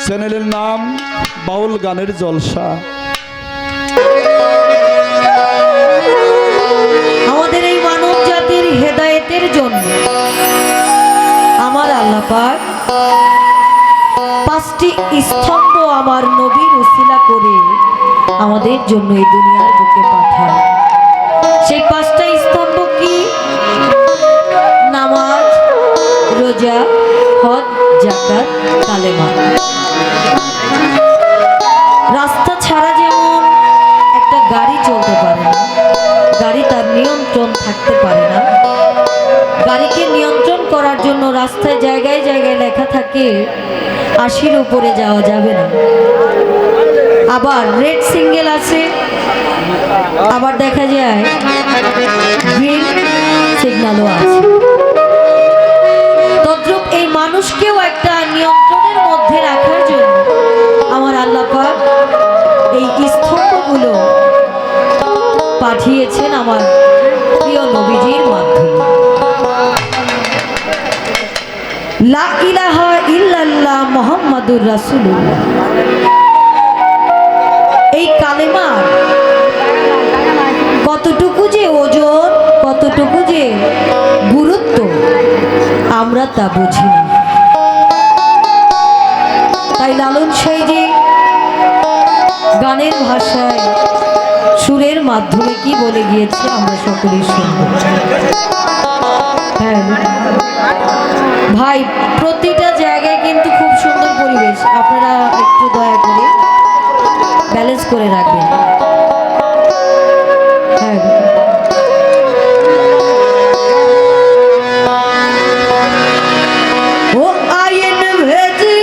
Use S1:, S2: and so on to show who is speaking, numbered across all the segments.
S1: চ্যানেলের নাম বাউল গানের জলসা।
S2: আমাদের এই মানব জাতির হেদায়েতের জন্য আমার আল্লাহ পাক পাঁচটি স্তম্ভ আমার নবীর উসিলা করে আমাদের জন্য এই দুনিয়ার বুকে পাঠান। সেই পাঁচটা স্তম্ভ কি? নামাজ, রোজা, হজ, যাকাত, কালেমা। রাস্তা ছাড়া যেমন একটা গাড়ি চলতে পারে না, গাড়ি তার নিয়ন্ত্রণ থাকতে পারে না, গাড়িকে নিয়ন্ত্রণ করার জন্য রাস্তায় জায়গায় জায়গায় লেখা থাকে 80-র উপরে যাওয়া যাবে না। আবার রেড সিঙ্গেল আছে, আবার দেখা যায় গ্রিন সিগন্যালও আছে। তদ্রূপ এই মানুষকেও একটা নিয়ন্ত্রণের মধ্যে রাখার জন্য আমার আল্লাহ পাক এই স্তম্ভগুলো পাঠিয়েছেন আমার প্রিয় নবীজির মাধ্যমে। লা ইলাহা ইল্লাল্লাহ মুহাম্মাদুর রাসূলুল্লাহ, এই কালেমার কতটুকু যে ওজন, কতটুকু যে গুরুত্ব আমরা তা বুঝি না। তাই লালন সাইজি গানের ভাষায় সুরের মাধ্যমে কি বলে গিয়েছে আমরা সকলেই শুনব। হ্যাঁ ভাই, প্রতিটা জায়গায় কিন্তু খুব সুন্দর পরিবেশ, আপনারা একটু দয়া করে ব্যালেন্স করে রাখবেন। হ্যাঁ ও আইন ভেজি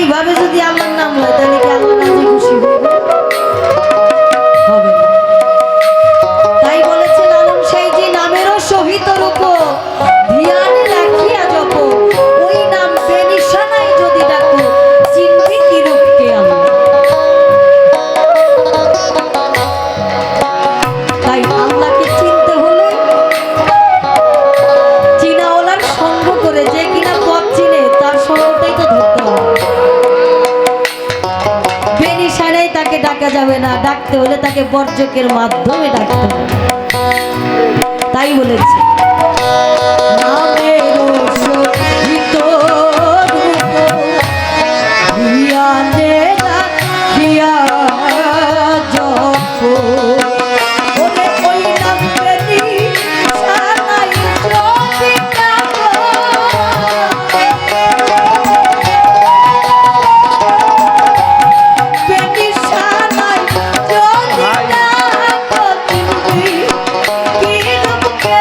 S2: এইভাবে যদি আমার নাম হয় তাহলে কি আল্লাহ রাজি খুশি হইবে? হবে না। তাই বলেছে লালন সাইজি, নামেরও সহিত রূপ ধ্যানে রাখিয়া জপ, ওই নাম বেনিশানাই যদি ডাকো, চিনবি কি রূপকে আল্লাহ। তাই আল্লাহকে চিনতে হলে চিনাওয়ালার সঙ্গ করে, যে কিনা পথ চিনে তার সঙ্গটাই তো ধরতে হবে। বেনিশানাই তাকে ডাকা যাবে না, ডাকতে হলে তাকে বর্জকের মাধ্যমে ডাকতে হবে। তাই বলেছে নামেরও সহিত রূপ ধ্যানে রাখিয়া জপ, ওরে ওই নাম বেনিশানাই যদি ডাকো, বেনিশানাই যদি ডাকো, চিনবি কি রূপকে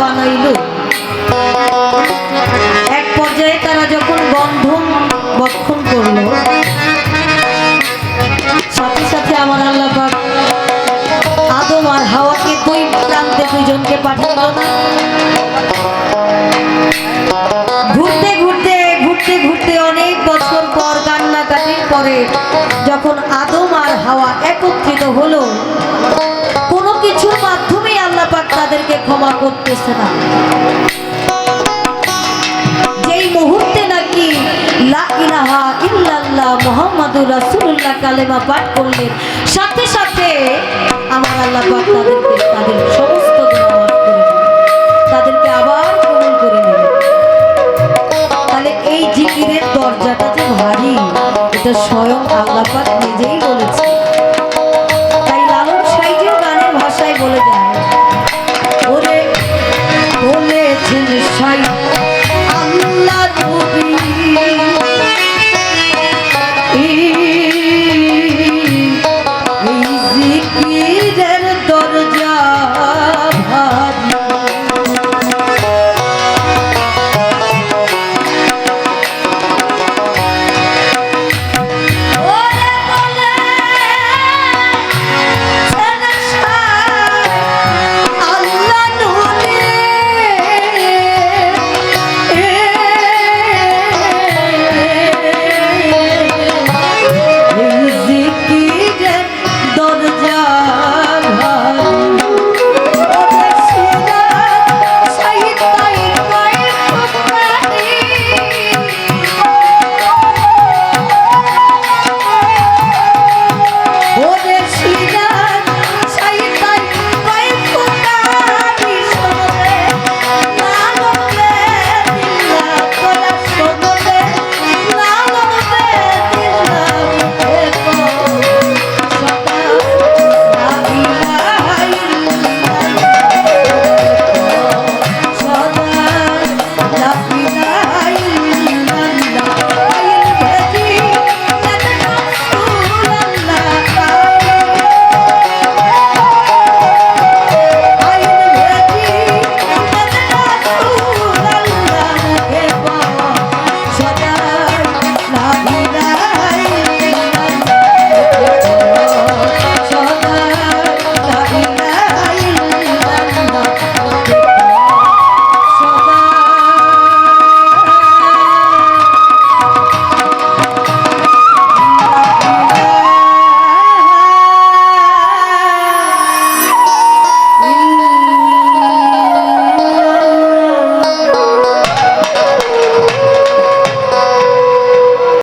S2: বানাইল। এক পর্যায়ে তারা যখন বন্ধন বক্ষণ করলো, সাথে সাথে আমার আল্লাহ পাক আদম আর হাওয়াকে দুই প্রান্তে দুইজনকে পাঠালো না। ঘুরতে ঘুরতে ঘুরতে ঘুরতে অনেক বছর পর কান্নাকাটির পরে যখন আদম আর হাওয়া একত্রিত হলো, কোনো কিছুর মাধ্যমে আল্লাহ পাক তাদেরকে ক্ষমা করতেছে না। যেই মুহূর্তে নাকি লা ইলাহা ইল্লাল্লাহ মুহাম্মাদুর রাসূলুল্লাহ কালেমা পাঠ করলেন, সাথে সাথে আমার আল্লাহ পাক তাদেরকে তাদের সমস্ত গুনাহ মাফ করে দিলেন, তাদেরকে আবার কবুল করে নিলেন। তাহলে এই জিকিরের দরজাটা যে ভারী, এটা স্বয়ং আল্লাহ পাক নিজেই বলেছেন।